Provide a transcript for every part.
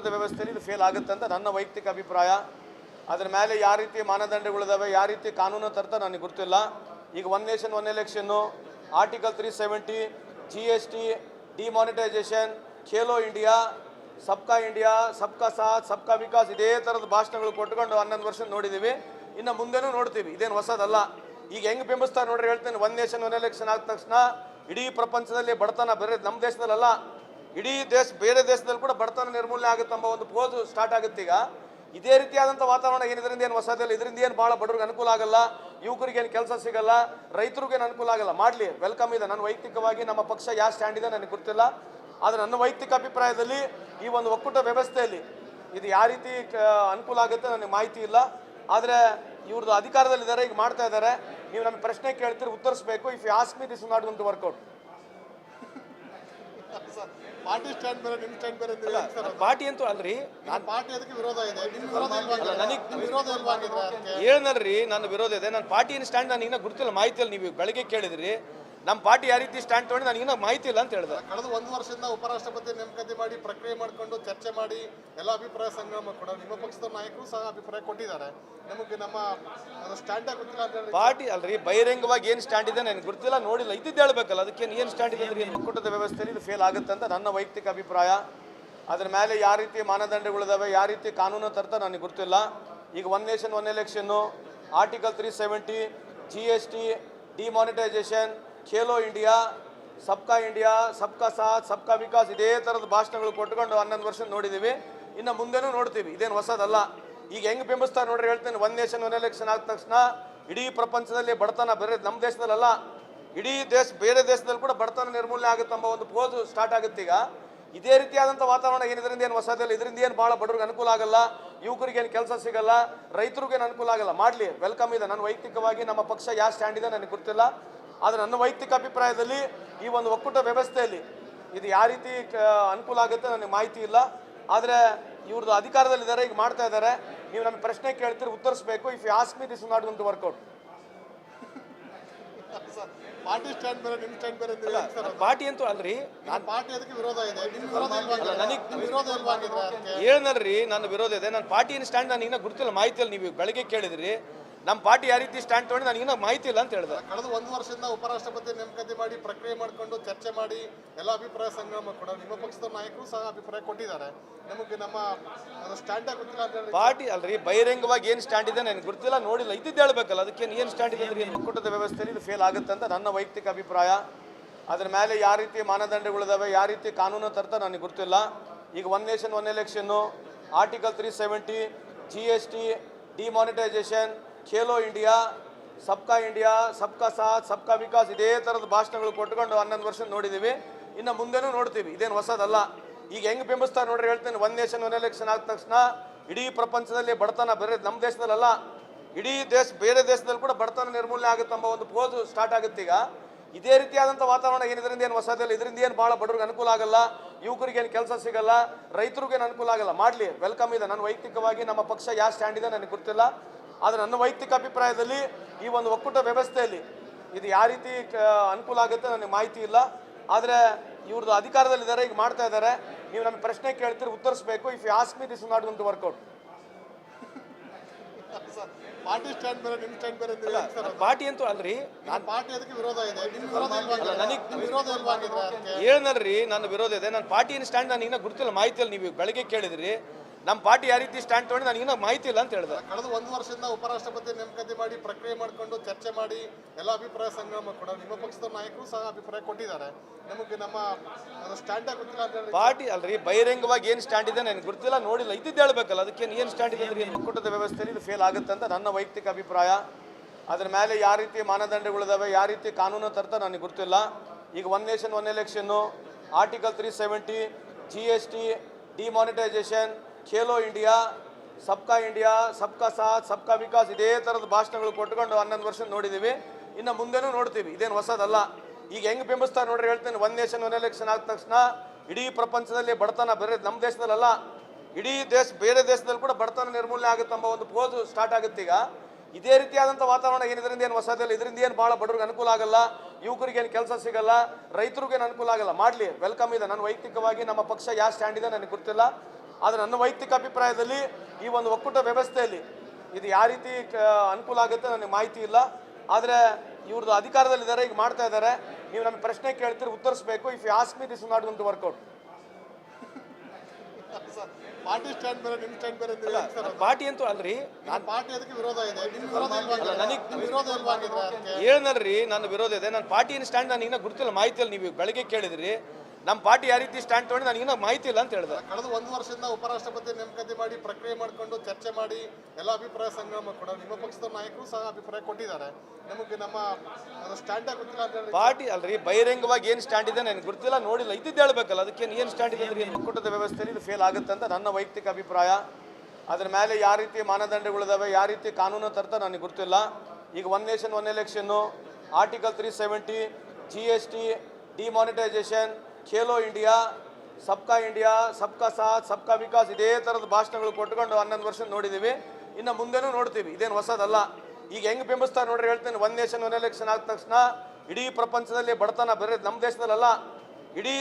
ಒಕ್ಕೂಟದ ವ್ಯವಸ್ಥೆಯಲ್ಲಿ ಇದು ಫೇಲ್ ಆಗುತ್ತೆ ಅಂತ ನನ್ನ ವೈಯಕ್ತಿಕ ಅಭಿಪ್ರಾಯ. ಅದರ ಮೇಲೆ ಯಾವ ರೀತಿ ಮಾನದಂಡಗಳಿದಾವೆ, ಯಾವ ರೀತಿ ಕಾನೂನು ತರ್ತಾ ನನಗೆ ಗೊತ್ತಿಲ್ಲ. ಈಗ ಒನ್ ನೇಷನ್ ಒನ್ ಎಲೆಕ್ಷನ್ನು, article 370, GST, demonetisation, Khelo India, ಸಬ್ಕಾ ಸಾಥ್ ಸಬ್ಕಾ ವಿಕಾಸ್, ಇದೇ ಥರದ ಭಾಷಣಗಳು ಕೊಟ್ಕೊಂಡು 11 ವರ್ಷ ನೋಡಿದ್ದೀವಿ. ಇನ್ನು ಮುಂದೆನೂ ನೋಡ್ತೀವಿ, ಇದೇನು ಹೊಸದಲ್ಲ. ಈಗ ಹೆಂಗೆ ಬಿಂಬಿಸ್ತಾರೆ ನೋಡ್ರಿ ಹೇಳ್ತೀನಿ. ಒನ್ ನೇಷನ್ ಒನ್ ಎಲೆಕ್ಷನ್ ಆದ ತಕ್ಷಣ ಇಡೀ ಪ್ರಪಂಚದಲ್ಲಿ ಬಡತನ, ಬೇರೆ ನಮ್ಮ ದೇಶದಲ್ಲ, ಇಡೀ ಬೇರೆ ದೇಶದಲ್ಲಿ ಕೂಡ ಬಡತನ ನಿರ್ಮೂಲನೆ ಆಗುತ್ತಂಬ ಒಂದು ಪೋಸ್ ಸ್ಟಾರ್ಟ್ ಆಗುತ್ತೆ. ಈಗ ಇದೇ ರೀತಿಯಾದಂಥ ವಾತಾವರಣ ಇದರಿಂದ ಏನು ಹೊಸದಿಲ್ಲ. ಇದರಿಂದ ಏನು ಭಾಳ ಬಡವ್ರಿಗೆ ಅನುಕೂಲ ಆಗಲ್ಲ, ಯುವಕರಿಗೇನು ಕೆಲಸ ಸಿಗಲ್ಲ, ರೈತರಿಗೇನು ಅನುಕೂಲ ಆಗಲ್ಲ. ಮಾಡಲಿ, ವೆಲ್ಕಮ್ ಇದೆ. ನನ್ನ ವೈಯಕ್ತಿಕವಾಗಿ ನಮ್ಮ ಪಕ್ಷ ಯಾವ ಸ್ಟ್ಯಾಂಡ್ ಇದೆ ನನಗೆ ಗೊತ್ತಿಲ್ಲ. ಆದರೆ ನನ್ನ ವೈಯಕ್ತಿಕ ಅಭಿಪ್ರಾಯದಲ್ಲಿ ಈ ಒಂದು ಒಕ್ಕೂಟ ವ್ಯವಸ್ಥೆಯಲ್ಲಿ ಇದು ಯಾವ ರೀತಿ ಅನುಕೂಲ ಆಗುತ್ತೆ ನನಗೆ ಮಾಹಿತಿ ಇಲ್ಲ. ಆದರೆ ಇವ್ರದ್ದು ಅಧಿಕಾರದಲ್ಲಿದ್ದಾರೆ, ಈಗ ಮಾಡ್ತಾ ಇದ್ದಾರೆ. ನೀವು ನಮಗೆ ಪ್ರಶ್ನೆ ಕೇಳ್ತೀರಿ, ಉತ್ತರಿಸಬೇಕು. If you ask me, this is not going to work out. Party stand ಬೇರೆ, ನಿಮ್ಮ ಸ್ಟ್ಯಾಂಡ್ ಬೇರೆ. ಪಾರ್ಟಿ ಅಂತೂ ಅಲ್ರಿ, ನಾನು ಪಾರ್ಟಿ ಅದಕ್ಕೆ ವಿರೋಧ ಇದೆ, ನಿಮ್ಮ ವಿರೋಧ ಇಲ್ವಾ? ಹೇಳನಲ್ರಿ, ನನ್ನ ವಿರೋಧ ಇದೆ. ನನ್ನ ಪಾರ್ಟಿಯ ಸ್ಟ್ಯಾಂಡ್ ನನಗೆ ಇನ್ನೂ ಗೊತ್ತಿಲ್ಲ, ಮಾಹಿತಿ ಇಲ್ಲ. ನೀವು ಬೆಳಗ್ಗೆ ಕೇಳಿದ್ರಿ ನಮ್ಮ ಪಾರ್ಟಿ ಯಾವ ರೀತಿ ಸ್ಟ್ಯಾಂಡ್ ತೊಗೊಂಡು ನನಗಿನ್ನ ಮಾಹಿತಿ ಇಲ್ಲ ಅಂತ ಹೇಳಿದೆ. ಕಳೆದ 1 ವರ್ಷದಿಂದ ಉಪರಾಷ್ಟ್ರಪತಿ ನೇಮಕಾತಿ ಮಾಡಿ ಪ್ರಕ್ರಿಯೆ ಮಾಡಿಕೊಂಡು ಚರ್ಚೆ ಮಾಡಿ ಎಲ್ಲ ಅಭಿಪ್ರಾಯ ಸಂಗ್ರಹ ಕೂಡ ನಿಮ್ಮ ಪಕ್ಷದ ನಾಯಕರು ಸಹ ಅಭಿಪ್ರಾಯ ಕೊಟ್ಟಿದ್ದಾರೆ. ನಮಗೆ ನಮ್ಮ ಸ್ಟ್ಯಾಂಡ್ ಗೊತ್ತಿಲ್ಲ ಅಂತ ಪಾರ್ಟಿ ಅಲ್ರಿ, ಬಹಿರಂಗವಾಗಿ ಏನು ಸ್ಟ್ಯಾಂಡ್ ಇದೆ ನನಗೆ ಗೊತ್ತಿಲ್ಲ, ನೋಡಿಲ್ಲ. ಇದ್ದಿದ್ದು ಹೇಳ್ಬೇಕಲ್ಲ, ಅದಕ್ಕೆ ಏನು ಸ್ಟ್ಯಾಂಡ್ ಇದೆ ಅಂದ್ರೆ ಒಕ್ಕೂಟದ ವ್ಯವಸ್ಥೆಯಲ್ಲಿ ಇದು ಫೇಲ್ ಆಗುತ್ತೆ ಅಂತ ನನ್ನ ವೈಯಕ್ತಿಕ ಅಭಿಪ್ರಾಯ. ಅದರ ಮೇಲೆ ಯಾವ ರೀತಿ ಮಾನದಂಡಗಳಿದಾವೆ, ಯಾವ ರೀತಿ ಕಾನೂನು ತರ್ತಾ ನನಗೆ ಗೊತ್ತಿಲ್ಲ. ಈಗ ಒನ್ ನೇಷನ್ ಒನ್ ಎಲೆಕ್ಷನ್ನು, article 370, GST, demonetisation, Khelo India, ಸಬ್ಕಾ ಸಾಥ್ ಸಬ್ಕಾ ವಿಕಾಸ್, ಇದೇ ಥರದ ಭಾಷಣಗಳು ಕೊಟ್ಕೊಂಡು 11 ವರ್ಷ ನೋಡಿದ್ದೀವಿ. ಇನ್ನು ಮುಂದೆನೂ ನೋಡ್ತೀವಿ, ಇದೇನು ಹೊಸದಲ್ಲ. ಈಗ ಹೆಂಗೆ ಬಿಂಬಿಸ್ತಾರೆ ನೋಡ್ರಿ ಹೇಳ್ತೀನಿ. ಒನ್ ನೇಷನ್ ಒನ್ ಎಲೆಕ್ಷನ್ ಆದ ತಕ್ಷಣ ಇಡೀ ಪ್ರಪಂಚದಲ್ಲಿ ಬಡತನ, ಬೇರೆ ನಮ್ಮ ದೇಶದಲ್ಲ, ಇಡೀ ಬೇರೆ ದೇಶದಲ್ಲಿ ಕೂಡ ಬಡತನ ನಿರ್ಮೂಲನೆ ಆಗುತ್ತಂಬ ಒಂದು ಪೋಸ್ ಸ್ಟಾರ್ಟ್ ಆಗುತ್ತೆ. ಈಗ ಇದೇ ರೀತಿಯಾದಂಥ ವಾತಾವರಣ ಇದರಿಂದ ಏನು ಹೊಸದಿಲ್ಲ. ಇದರಿಂದ ಏನು ಭಾಳ ಬಡವ್ರಿಗೆ ಅನುಕೂಲ ಆಗಲ್ಲ, ಯುವಕರಿಗೇನು ಕೆಲಸ ಸಿಗಲ್ಲ, ರೈತರಿಗೇನು ಅನುಕೂಲ ಆಗಲ್ಲ. ಮಾಡಲಿ, ವೆಲ್ಕಮ್ ಇದೆ. ನನ್ನ ವೈಯಕ್ತಿಕವಾಗಿ ನಮ್ಮ ಪಕ್ಷ ಯಾವ ಸ್ಟ್ಯಾಂಡ್ ಇದೆ ನನಗೆ ಗೊತ್ತಿಲ್ಲ. ಆದರೆ ನನ್ನ ವೈಯಕ್ತಿಕ ಅಭಿಪ್ರಾಯದಲ್ಲಿ ಈ ಒಂದು ಒಕ್ಕೂಟ ವ್ಯವಸ್ಥೆಯಲ್ಲಿ ಇದು ಯಾವ ರೀತಿ ಅನುಕೂಲ ಆಗುತ್ತೆ ನನಗೆ ಮಾಹಿತಿ ಇಲ್ಲ. ಆದರೆ ಇವ್ರದ್ದು ಅಧಿಕಾರದಲ್ಲಿದ್ದಾರೆ, ಈಗ ಮಾಡ್ತಾ ಇದ್ದಾರೆ. ನೀವು ನಮಗೆ ಪ್ರಶ್ನೆ ಕೇಳ್ತೀರಿ, ಉತ್ತರಿಸಬೇಕು. If you ask me, this is not going to work out. Party stand ಬೇರೆ, ನಿಮ್ಮ ಸ್ಟ್ಯಾಂಡ್ ಬೇರೆ. ಪಾರ್ಟಿ ಅಂತೂ ಅಲ್ರಿ, ನಾನು ಪಾರ್ಟಿ ಅದಕ್ಕೆ ವಿರೋಧ ಇದೆ, ನಿಮ್ಮ ವಿರೋಧ ಇಲ್ವಾ? ಹೇಳನಲ್ರಿ, ನನ್ನ ವಿರೋಧ ಇದೆ. ನನ್ನ ಪಾರ್ಟಿಯ ಸ್ಟ್ಯಾಂಡ್ ನನಗೆ ಇನ್ನೂ ಗೊತ್ತಿಲ್ಲ, ಮಾಹಿತಿ ಇಲ್ಲ. ನೀವು ಬೆಳಗ್ಗೆ ಕೇಳಿದ್ರಿ ನಮ್ಮ ಪಾರ್ಟಿ ಯಾವ ರೀತಿ ಸ್ಟ್ಯಾಂಡ್ ತೊಗೊಂಡು ನನಗಿನ್ನ ಮಾಹಿತಿ ಇಲ್ಲ ಅಂತ ಹೇಳಿದೆ. ಕಳೆದ 1 ವರ್ಷದಿಂದ ಉಪರಾಷ್ಟ್ರಪತಿ ನೇಮಕಾತಿ ಮಾಡಿ ಪ್ರಕ್ರಿಯೆ ಮಾಡಿಕೊಂಡು ಚರ್ಚೆ ಮಾಡಿ ಎಲ್ಲ ಅಭಿಪ್ರಾಯ ಸಂಗ್ರಹ ಕೂಡ ನಿಮ್ಮ ಪಕ್ಷದ ನಾಯಕರು ಸಹ ಅಭಿಪ್ರಾಯ ಕೊಟ್ಟಿದ್ದಾರೆ. ನಮಗೆ ನಮ್ಮ ಸ್ಟ್ಯಾಂಡ್ ಗೊತ್ತಿಲ್ಲ ಅಂತ ಪಾರ್ಟಿ ಅಲ್ರಿ, ಬಹಿರಂಗವಾಗಿ ಏನು ಸ್ಟ್ಯಾಂಡ್ ಇದೆ ನನಗೆ ಗೊತ್ತಿಲ್ಲ, ನೋಡಿಲ್ಲ. ಇದ್ದಿದ್ದು ಹೇಳ್ಬೇಕಲ್ಲ, ಅದಕ್ಕೆ ಏನು ಸ್ಟ್ಯಾಂಡ್ ಇದೆ ಅಂದ್ರೆ ಒಕ್ಕೂಟದ ವ್ಯವಸ್ಥೆಯಲ್ಲಿ ಇದು ಫೇಲ್ ಆಗುತ್ತೆ ಅಂತ ನನ್ನ ವೈಯಕ್ತಿಕ ಅಭಿಪ್ರಾಯ. ಅದರ ಮೇಲೆ ಯಾವ ರೀತಿ ಮಾನದಂಡಗಳಿದಾವೆ, ಯಾವ ರೀತಿ ಕಾನೂನು ತರ್ತಾ ನನಗೆ ಗೊತ್ತಿಲ್ಲ. ಈಗ ಒನ್ ನೇಷನ್ ಒನ್ ಎಲೆಕ್ಷನ್ನು, article 370, GST, demonetisation, Khelo India, ಸಬ್ಕಾ ಸಾಥ್ ಸಬ್ಕಾ ವಿಕಾಸ್, ಇದೇ ಥರದ ಭಾಷಣಗಳು ಕೊಟ್ಕೊಂಡು 11 ವರ್ಷ ನೋಡಿದ್ದೀವಿ. ಇನ್ನು ಮುಂದೆನೂ ನೋಡ್ತೀವಿ, ಇದೇನು ಹೊಸದಲ್ಲ. ಈಗ ಹೆಂಗೆ ಬಿಂಬಿಸ್ತಾರೆ ನೋಡ್ರಿ ಹೇಳ್ತೀನಿ. ಒನ್ ನೇಷನ್ ಒನ್ ಎಲೆಕ್ಷನ್ ಆದ ತಕ್ಷಣ ಇಡೀ ಪ್ರಪಂಚದಲ್ಲಿ ಬಡತನ, ಬೇರೆ ನಮ್ಮ ದೇಶದಲ್ಲ, ಇಡೀ ಬೇರೆ ದೇಶದಲ್ಲಿ ಕೂಡ ಬಡತನ ನಿರ್ಮೂಲನೆ ಆಗುತ್ತಂಬ ಒಂದು ಪೋಸ್ ಸ್ಟಾರ್ಟ್ ಆಗುತ್ತೆ. ಈಗ ಇದೇ ರೀತಿಯಾದಂಥ ವಾತಾವರಣ ಇದರಿಂದ ಏನು ಹೊಸದಿಲ್ಲ. ಇದರಿಂದ ಏನು ಭಾಳ ಬಡವ್ರಿಗೆ ಅನುಕೂಲ ಆಗಲ್ಲ, ಯುವಕರಿಗೇನು ಕೆಲಸ ಸಿಗಲ್ಲ, ರೈತರಿಗೇನು ಅನುಕೂಲ ಆಗಲ್ಲ. ಮಾಡಲಿ, ವೆಲ್ಕಮ್ ಇದೆ. ನನ್ನ ವೈಯಕ್ತಿಕವಾಗಿ ನಮ್ಮ ಪಕ್ಷ ಯಾವ ಸ್ಟ್ಯಾಂಡ್ ಇದೆ ನನಗೆ ಗೊತ್ತಿಲ್ಲ. ಆದರೆ ನನ್ನ ವೈಯಕ್ತಿಕ ಅಭಿಪ್ರಾಯದಲ್ಲಿ ಈ ಒಂದು ಒಕ್ಕೂಟ ವ್ಯವಸ್ಥೆಯಲ್ಲಿ ಇದು ಯಾವ ರೀತಿ ಅನುಕೂಲ ಆಗುತ್ತೆ ನನಗೆ ಮಾಹಿತಿ ಇಲ್ಲ. ಆದರೆ ಇವ್ರದ್ದು ಅಧಿಕಾರದಲ್ಲಿದ್ದಾರೆ, ಈಗ ಮಾಡ್ತಾ ಇದ್ದಾರೆ. ನೀವು ನಮಗೆ ಪ್ರಶ್ನೆ ಕೇಳ್ತೀರಿ, ಉತ್ತರಿಸಬೇಕು. If you ask me, this is not going to work out. Party stand ಬೇರೆ, ನಿಮ್ಮ ಸ್ಟ್ಯಾಂಡ್ ಬೇರೆ. ಪಾರ್ಟಿ ಅಂತೂ ಅಲ್ರಿ, ನಾನು ಪಾರ್ಟಿ ಅದಕ್ಕೆ ವಿರೋಧ ಇದೆ, ನಿಮ್ಮ ವಿರೋಧ ಇಲ್ವಾ? ಹೇಳನಲ್ರಿ, ನನ್ನ ವಿರೋಧ ಇದೆ. ನನ್ನ ಪಾರ್ಟಿಯ ಸ್ಟ್ಯಾಂಡ್ ನನಗೆ ಇನ್ನೂ ಗೊತ್ತಿಲ್ಲ, ಮಾಹಿತಿ ಇಲ್ಲ. ನೀವು ಬೆಳಗ್ಗೆ ಕೇಳಿದ್ರಿ ನಮ್ಮ ಪಾರ್ಟಿ ಯಾವ ರೀತಿ ಸ್ಟ್ಯಾಂಡ್ ತೊಗೊಂಡು ನನಗಿನ್ನ ಮಾಹಿತಿ ಇಲ್ಲ ಅಂತ ಹೇಳಿದೆ. ಕಳೆದ 1 ವರ್ಷದಿಂದ ಉಪರಾಷ್ಟ್ರಪತಿ ನೇಮಕಾತಿ ಮಾಡಿ ಪ್ರಕ್ರಿಯೆ ಮಾಡಿಕೊಂಡು ಚರ್ಚೆ ಮಾಡಿ ಎಲ್ಲ ಅಭಿಪ್ರಾಯ ಸಂಗ್ರಹ ಕೂಡ ನಿಮ್ಮ ಪಕ್ಷದ ನಾಯಕರು ಸಹ ಅಭಿಪ್ರಾಯ ಕೊಟ್ಟಿದ್ದಾರೆ. ನಮಗೆ ನಮ್ಮ ಸ್ಟ್ಯಾಂಡ್ ಗೊತ್ತಿಲ್ಲ ಅಂತ ಪಾರ್ಟಿ ಅಲ್ರಿ, ಬಹಿರಂಗವಾಗಿ ಏನು ಸ್ಟ್ಯಾಂಡ್ ಇದೆ ನನಗೆ ಗೊತ್ತಿಲ್ಲ, ನೋಡಿಲ್ಲ. ಇದ್ದಿದ್ದು ಹೇಳ್ಬೇಕಲ್ಲ, ಅದಕ್ಕೆ ಏನು ಸ್ಟ್ಯಾಂಡ್ ಇದೆ ಅಂದ್ರೆ ಒಕ್ಕೂಟದ ವ್ಯವಸ್ಥೆಯಲ್ಲಿ ಇದು ಫೇಲ್ ಆಗುತ್ತೆ ಅಂತ ನನ್ನ ವೈಯಕ್ತಿಕ ಅಭಿಪ್ರಾಯ. ಅದರ ಮೇಲೆ ಯಾವ ರೀತಿ ಮಾನದಂಡಗಳಿದಾವೆ, ಯಾವ ರೀತಿ ಕಾನೂನು ತರ್ತಾ ನನಗೆ ಗೊತ್ತಿಲ್ಲ. ಈಗ ಒನ್ ನೇಷನ್ ಒನ್ ಎಲೆಕ್ಷನ್ನು, article 370, GST, demonetisation, Khelo India, ಸಬ್ಕಾ ಸಾಥ್ ಸಬ್ಕಾ ವಿಕಾಸ್, ಇದೇ ಥರದ ಭಾಷಣಗಳು ಕೊಟ್ಕೊಂಡು 11 ವರ್ಷ ನೋಡಿದ್ದೀವಿ. ಇನ್ನು ಮುಂದೆನೂ ನೋಡ್ತೀವಿ, ಇದೇನು ಹೊಸದಲ್ಲ. ಈಗ ಹೆಂಗೆ ಬಿಂಬಿಸ್ತಾರೆ ನೋಡ್ರಿ ಹೇಳ್ತೀನಿ. ಒನ್ ನೇಷನ್ ಒನ್ ಎಲೆಕ್ಷನ್ ಆದ ತಕ್ಷಣ ಇಡೀ ಪ್ರಪಂಚದಲ್ಲಿ ಬಡತನ, ಬೇರೆ ನಮ್ಮ ದೇಶದಲ್ಲ, ಇಡೀ ಬೇರೆ ದೇಶದಲ್ಲಿ ಕೂಡ ಬಡತನ ನಿರ್ಮೂಲನೆ ಆಗುತ್ತಂಬ ಒಂದು ಪೋಸ್ ಸ್ಟಾರ್ಟ್ ಆಗುತ್ತೆ. ಈಗ ಇದೇ ರೀತಿಯಾದಂಥ ವಾತಾವರಣ ಇದರಿಂದ ಏನು ಹೊಸದಿಲ್ಲ. ಇದರಿಂದ ಏನು ಭಾಳ ಬಡವ್ರಿಗೆ ಅನುಕೂಲ ಆಗಲ್ಲ, ಯುವಕರಿಗೇನು ಕೆಲಸ ಸಿಗಲ್ಲ, ರೈತರಿಗೇನು ಅನುಕೂಲ ಆಗಲ್ಲ. ಮಾಡಲಿ, ವೆಲ್ಕಮ್ ಇದೆ. ನನ್ನ ವೈಯಕ್ತಿಕವಾಗಿ ನಮ್ಮ ಪಕ್ಷ ಯಾವ ಸ್ಟ್ಯಾಂಡ್ ಇದೆ ನನಗೆ ಗೊತ್ತಿಲ್ಲ. ಆದರೆ ನನ್ನ ವೈಯಕ್ತಿಕ ಅಭಿಪ್ರಾಯದಲ್ಲಿ ಈ ಒಂದು ಒಕ್ಕೂಟ ವ್ಯವಸ್ಥೆಯಲ್ಲಿ ಇದು ಯಾವ ರೀತಿ ಅನುಕೂಲ ಆಗುತ್ತೆ ನನಗೆ ಮಾಹಿತಿ ಇಲ್ಲ. ಆದರೆ ಇವ್ರದ್ದು ಅಧಿಕಾರದಲ್ಲಿದ್ದಾರೆ, ಈಗ ಮಾಡ್ತಾ ಇದ್ದಾರೆ. ನೀವು ನಮಗೆ ಪ್ರಶ್ನೆ ಕೇಳ್ತೀರಿ, ಉತ್ತರಿಸಬೇಕು. If you ask me, this is not going to work out. Party stand ಬೇರೆ ನಿಮ್ಮ ಸ್ಟ್ಯಾಂಡ್ ಬೇರೆ ಅಂದ್ರೆ ಏನ್ ಸರ್ ಅದು? ಪಾರ್ಟಿ ಅಂತೂ ಅಲ್ರಿ, ನಿಮ್ಮ ಪಾರ್ಟಿ ಅದಕ್ಕೆ ವಿರೋಧ ಇದೆ, ನಿಮ್ಮ ವಿರೋಧ ಇಲ್ವಾ? ನಿಮ್ಮ ವಿರೋಧ ಇಲ್ವಾ ಆಗಿದ್ರೆ ಅದಕ್ಕೆ? ಹೇಳನಲ್ರಿ, ನನ್ನ ವಿರೋಧ ಇದೆ. ನನ್ನ ಪಾರ್ಟಿಯ ಸ್ಟ್ಯಾಂಡ್ ನನಗೆ ಇನ್ನೂ ಗುರುತಿಲ್ಲ, ಮಾಹಿತಿಯಲ್ಲಿ ನೀವು ಬೆಳಗ್ಗೆ ಕೇಳಿದ್ರಿ. ನಮ್ಮ ಪಾರ್ಟಿ ಯಾವ ರೀತಿ ಸ್ಟ್ಯಾಂಡ್ ತೊಗೊಂಡು ನನಗೆ ಇನ್ನೂ ಮಾಹಿತಿ ಇಲ್ಲ ಅಂತ ಹೇಳಿದೆ. ಕಳೆದ 1 ವರ್ಷದಿಂದ ಉಪರಾಷ್ಟ್ರಪತಿ ನೇಮಕಾತಿ ಮಾಡಿ ಪ್ರಕ್ರಿಯೆ ಮಾಡಿಕೊಂಡು ಚರ್ಚೆ ಮಾಡಿ ಎಲ್ಲ ಅಭಿಪ್ರಾಯ ಸಂಗ್ರಹ ಕೂಡ ನಿಮ್ಮ ಪಕ್ಷದ ನಾಯಕರು ಸಹ ಅಭಿಪ್ರಾಯ ಕೊಟ್ಟಿದ್ದಾರೆ. ನಮಗೆ ನಮ್ಮ ಸ್ಟ್ಯಾಂಡ್ ಗೊತ್ತಿಲ್ಲ ಅಂತ ಹೇಳಿ ಪಾರ್ಟಿ ಅಲ್ರಿ, ಬಹಿರಂಗವಾಗಿ ಏನು ಸ್ಟ್ಯಾಂಡ್ ಇದೆ ನನಗೆ ಗುರುತಿಲ್ಲ, ನೋಡಿಲ್ಲ. ಇದ್ದಿದ್ದು ಹೇಳ್ಬೇಕಲ್ಲ, ಅದಕ್ಕೆ ಏನು ಸ್ಟ್ಯಾಂಡ್ ಇದೆ ಅಂದ್ರೆ ಒಕ್ಕೂಟದ ವ್ಯವಸ್ಥೆಯಲ್ಲಿ ಇದು ಫೇಲ್ ಆಗುತ್ತೆ ಅಂತ ನನ್ನ ವೈಯಕ್ತಿಕ ಅಭಿಪ್ರಾಯ. ಅದ್ರ ಮೇಲೆ ಯಾವ ರೀತಿ ಮಾನದಂಡಗಳಿದಾವೆ, ಯಾವ ರೀತಿ ಕಾನೂನು ತರ್ತಾ ನನಗೆ ಗುರುತಿಲ್ಲ. ಈಗ 1 ನೇಷನ್ 1 ಎಲೆಕ್ಷನ್ನು, article 370, GST, demonetisation, Khelo India, ಸಬ್ಕಾ ಇಂಡಿಯಾ, ಸಬ್ಕಾ ಸಾಥ್, ಸಬ್ಕಾ ವಿಕಾಸ್, ಇದೇ ಥರದ ಭಾಷಣಗಳು ಕೊಟ್ಕೊಂಡು 11 ವರ್ಷ ನೋಡಿದ್ದೀವಿ. ಇನ್ನು ಮುಂದೆನೂ ನೋಡ್ತೀವಿ, ಇದೇನು ಹೊಸದಲ್ಲ. ಈಗ ಹೆಂಗೆ ಬಿಂಬಿಸ್ತಾರೆ ನೋಡ್ರಿ, ಹೇಳ್ತೀನಿ. 1 ನೇಷನ್ 1 ಎಲೆಕ್ಷನ್ ಆದ ತಕ್ಷಣ ಇಡೀ ಪ್ರಪಂಚದಲ್ಲಿ ಬಡತನ, ಬೇರೆ ನಮ್ಮ ದೇಶದಲ್ಲ, ಇಡೀ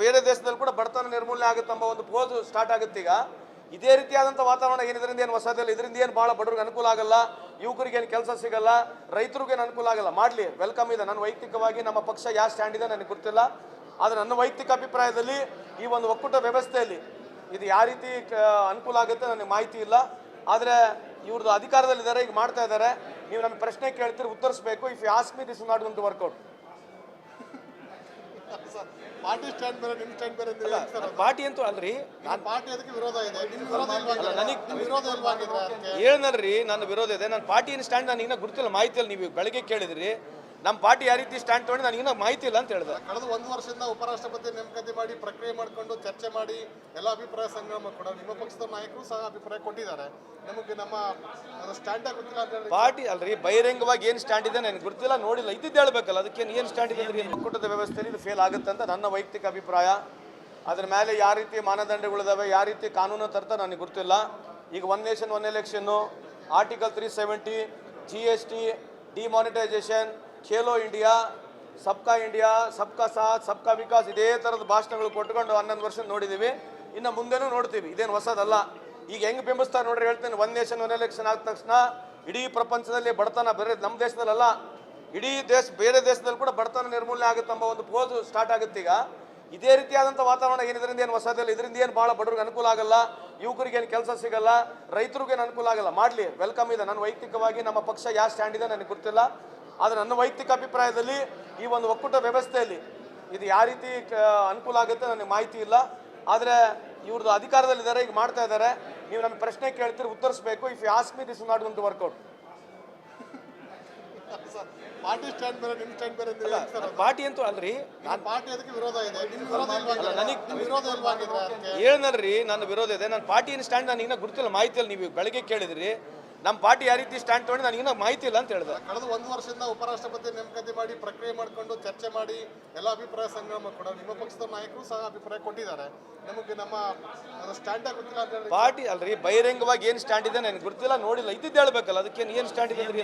ಬೇರೆ ದೇಶದಲ್ಲಿ ಕೂಡ ಬಡತನ ನಿರ್ಮೂಲನೆ ಆಗುತ್ತಂಬ ಒಂದು ಪೋಸ್ ಸ್ಟಾರ್ಟ್ ಆಗುತ್ತೆ. ಈಗ ಇದೇ ರೀತಿಯಾದಂಥ ವಾತಾವರಣ ಇದರಿಂದ ಏನು ಹೊಸದಿಲ್ಲ. ಇದರಿಂದ ಏನು ಭಾಳ ಬಡವ್ರಿಗೆ ಅನುಕೂಲ ಆಗಲ್ಲ, ಯುವಕರಿಗೇನು ಕೆಲಸ ಸಿಗಲ್ಲ, ರೈತರಿಗೇನು ಅನುಕೂಲ ಆಗಲ್ಲ. ಮಾಡಲಿ, ವೆಲ್ಕಮ್ ಇದೆ. ನನ್ನ ವೈಯಕ್ತಿಕವಾಗಿ ನಮ್ಮ ಪಕ್ಷ ಯಾವ ಸ್ಟ್ಯಾಂಡ್ ಇದೆ ನನಗೆ ಗೊತ್ತಿಲ್ಲ. ಆದರೆ ನನ್ನ ವೈಯಕ್ತಿಕ ಅಭಿಪ್ರಾಯದಲ್ಲಿ ಈ ಒಂದು ಒಕ್ಕೂಟ ವ್ಯವಸ್ಥೆಯಲ್ಲಿ ಇದು ಯಾವ ರೀತಿ ಅನುಕೂಲ ಆಗುತ್ತೆ ನನಗೆ ಮಾಹಿತಿ ಇಲ್ಲ. ಆದರೆ ಇವ್ರದ್ದು ಅಧಿಕಾರದಲ್ಲಿದ್ದಾರೆ, ಈಗ ಮಾಡ್ತಾ ಇದ್ದಾರೆ. ನೀವು ನಮಗೆ ಪ್ರಶ್ನೆ ಕೇಳ್ತೀರಿ, ಉತ್ತರಿಸಬೇಕು. If you ask me, this is not going to work out. Party stand ಬೇರೆ ನಿಮ್ಮ ಸ್ಟ್ಯಾಂಡ್ ಬೇರೆ ಅಂದ್ರೆ ಏನ್ ಸರ್ ಅದು? ಪಾರ್ಟಿ ಅಂತೂ ಅಲ್ರಿ, ನಿಮ್ಮ ಪಾರ್ಟಿ ಅದಕ್ಕೆ ವಿರೋಧ ಇದೆ, ನಿಮ್ಮ ವಿರೋಧ ಇಲ್ವಾ ಆಗಿದ್ರೆ? ನಿಮ್ಮ ವಿರೋಧ ಇಲ್ವಾ ಆಗಿದ್ರೆ ಅದಕ್ಕೆ? ಹೇಳನಲ್ರಿ, ನನ್ನ ವಿರೋಧ ಇದೆ. ನನ್ನ ಪಾರ್ಟಿಯ ಸ್ಟ್ಯಾಂಡ್ ನನಗೆ ಇನ್ನೂ ಗುರುತಿಲ್ಲ, ಮಾಹಿತಿಯಲ್ಲಿ ನೀವು ಬೆಳಗ್ಗೆ ಕೇಳಿದ್ರಿ. ನಮ್ಮ ಪಾರ್ಟಿ ಯಾವ ರೀತಿ ಸ್ಟ್ಯಾಂಡ್ ತೊಗೊಂಡು ನನಗೆ ಇನ್ನೂ ಮಾಹಿತಿ ಇಲ್ಲ ಅಂತ ಹೇಳಿದೆ. ಕಳೆದ 1 ವರ್ಷದಿಂದ ಉಪರಾಷ್ಟ್ರಪತಿ ನೇಮಕಾತಿ ಮಾಡಿ ಪ್ರಕ್ರಿಯೆ ಮಾಡಿಕೊಂಡು ಚರ್ಚೆ ಮಾಡಿ ಎಲ್ಲ ಅಭಿಪ್ರಾಯ ಸಂಗ್ರಹ ಕೂಡ ನಿಮ್ಮ ಪಕ್ಷದ ನಾಯಕರು ಸಹ ಅಭಿಪ್ರಾಯ ಕೊಟ್ಟಿದ್ದಾರೆ. ನಮಗೆ ನಮ್ಮ ಸ್ಟ್ಯಾಂಡ್ ಗೊತ್ತಿಲ್ಲ ಅಂತ ಹೇಳಿ ಪಾರ್ಟಿ ಅಲ್ರಿ, ಬಹಿರಂಗವಾಗಿ ಏನು ಸ್ಟ್ಯಾಂಡ್ ಇದೆ ನನಗೆ ಗುರುತಿಲ್ಲ, ನೋಡಿಲ್ಲ. ಇದ್ದಿದ್ದು ಹೇಳ್ಬೇಕಲ್ಲ, ಅದಕ್ಕೆ ಏನು ಸ್ಟ್ಯಾಂಡ್ ಇದೆ ಅಂದ್ರೆ ಒಕ್ಕೂಟದ ವ್ಯವಸ್ಥೆಯಲ್ಲಿ ಇದು ಫೇಲ್ ಆಗುತ್ತೆ ಅಂತ ನನ್ನ ವೈಯಕ್ತಿಕ ಅಭಿಪ್ರಾಯ. ಅದ್ರ ಮೇಲೆ ಯಾವ ರೀತಿ ಮಾನದಂಡಗಳಿದಾವೆ, ಯಾವ ರೀತಿ ಕಾನೂನು ತರ್ತಾ ನನಗೆ ಗುರುತಿಲ್ಲ. ಈಗ 1 ನೇಷನ್ 1 ಎಲೆಕ್ಷನ್ನು, article 370, GST, demonetisation, Khelo India, ಸಬ್ಕಾ ಇಂಡಿಯಾ, ಸಬ್ಕಾ ಸಾಥ್, ಸಬ್ಕಾ ವಿಕಾಸ್, ಇದೇ ಥರದ ಭಾಷಣಗಳು ಕೊಟ್ಕೊಂಡು 11 ವರ್ಷ ನೋಡಿದ್ದೀವಿ. ಇನ್ನು ಮುಂದೆನೂ ನೋಡ್ತೀವಿ, ಇದೇನು ಹೊಸದಲ್ಲ. ಈಗ ಹೆಂಗೆ ಬಿಂಬಿಸ್ತಾರೆ ನೋಡ್ರಿ, ಹೇಳ್ತೀನಿ. 1 ನೇಷನ್ 1 ಎಲೆಕ್ಷನ್ ಆದ ತಕ್ಷಣ ಇಡೀ ಪ್ರಪಂಚದಲ್ಲಿ ಬಡತನ, ಬೇರೆ ನಮ್ಮ ದೇಶದಲ್ಲ, ಇಡೀ ಬೇರೆ ದೇಶದಲ್ಲಿ ಕೂಡ ಬಡತನ ನಿರ್ಮೂಲನೆ ಆಗುತ್ತಂಬ ಒಂದು ಪೋಸ್ ಸ್ಟಾರ್ಟ್ ಆಗುತ್ತೆ. ಈಗ ಇದೇ ರೀತಿಯಾದಂಥ ವಾತಾವರಣ ಇದರಿಂದ ಏನು ಹೊಸದಿಲ್ಲ. ಇದರಿಂದ ಏನು ಭಾಳ ಬಡವ್ರಿಗೆ ಅನುಕೂಲ ಆಗಲ್ಲ, ಯುವಕರಿಗೇನು ಕೆಲಸ ಸಿಗಲ್ಲ, ರೈತರಿಗೇನು ಅನುಕೂಲ ಆಗಲ್ಲ. ಮಾಡಲಿ, ವೆಲ್ಕಮ್ ಇದೆ. ನನ್ನ ವೈಯಕ್ತಿಕವಾಗಿ ನಮ್ಮ ಪಕ್ಷ ಯಾವ ಸ್ಟ್ಯಾಂಡ್ ಇದೆ ನನಗೆ ಗೊತ್ತಿಲ್ಲ. ಆದರೆ ನನ್ನ ವೈಯಕ್ತಿಕ ಅಭಿಪ್ರಾಯದಲ್ಲಿ ಈ ಒಂದು ಒಕ್ಕೂಟ ವ್ಯವಸ್ಥೆಯಲ್ಲಿ ಇದು ಯಾವ ರೀತಿ ಅನುಕೂಲ ಆಗುತ್ತೆ ನನಗೆ ಮಾಹಿತಿ ಇಲ್ಲ. ಆದರೆ ಇವ್ರದ್ದು ಅಧಿಕಾರದಲ್ಲಿದ್ದಾರೆ, ಈಗ ಮಾಡ್ತಾ ಇದ್ದಾರೆ. ನೀವು ನಮಗೆ ಪ್ರಶ್ನೆ ಕೇಳ್ತೀರಿ, ಉತ್ತರಿಸಬೇಕು. If you ask me, this is not going to work out. Party stand ಬೇರೆ ನಿಮ್ಮ ಸ್ಟ್ಯಾಂಡ್ ಬೇರೆ ಅಂದ್ರೆ ಏನ್ ಸರ್ ಅದು? ಪಾರ್ಟಿ ಅಂತೂ ಅಲ್ರಿ, ನಿಮ್ಮ ಪಾರ್ಟಿ ಅದಕ್ಕೆ ವಿರೋಧ ಇದೆ, ನಿಮ್ಮ ವಿರೋಧ ಇಲ್ವಾ ಆಗಿದ್ರೆ? ನಿಮ್ಮ ವಿರೋಧ ಇಲ್ವಾ ಆಗಿದ್ರೆ ಅದಕ್ಕೆ? ಹೇಳನಲ್ರಿ, ನನ್ನ ವಿರೋಧ ಇದೆ. ನನ್ನ ಪಾರ್ಟಿಯ ಸ್ಟ್ಯಾಂಡ್ ನನಗೆ ಇನ್ನೂ ಗುರುತಿಲ್ಲ, ಮಾಹಿತಿಯಲ್ಲಿ ನೀವು ಬೆಳಗ್ಗೆ ಕೇಳಿದ್ರಿ. ನಮ್ಮ ಪಾರ್ಟಿ ಯಾವ ರೀತಿ ಸ್ಟ್ಯಾಂಡ್ ತೊಗೊಂಡು ನನಗೆ ಇನ್ನೂ ಮಾಹಿತಿ ಇಲ್ಲ ಅಂತ ಹೇಳಿದೆ. ಕಳೆದ 1 ವರ್ಷದಿಂದ ಉಪರಾಷ್ಟ್ರಪತಿ ನೇಮಕಾತಿ ಮಾಡಿ ಪ್ರಕ್ರಿಯೆ ಮಾಡಿಕೊಂಡು ಚರ್ಚೆ ಮಾಡಿ ಎಲ್ಲ ಅಭಿಪ್ರಾಯ ಸಂಗ್ರಹ ಕೂಡ ನಿಮ್ಮ ಪಕ್ಷದ ನಾಯಕರು ಸಹ ಅಭಿಪ್ರಾಯ ಕೊಟ್ಟಿದ್ದಾರೆ. ನಮಗೆ ನಮ್ಮ ಸ್ಟ್ಯಾಂಡ್ ಗೊತ್ತಿಲ್ಲ ಅಂತ ಹೇಳಿ ಪಾರ್ಟಿ ಅಲ್ರಿ, ಬಹಿರಂಗವಾಗಿ ಏನು ಸ್ಟ್ಯಾಂಡ್ ಇದೆ ನನಗೆ ಗುರುತಿಲ್ಲ, ನೋಡಿಲ್ಲ. ಇದ್ದಿದ್ದು ಹೇಳ್ಬೇಕಲ್ಲ, ಅದಕ್ಕೆ ಏನು ಸ್ಟ್ಯಾಂಡ್ ಇದೆ ಅಂದ್ರೆ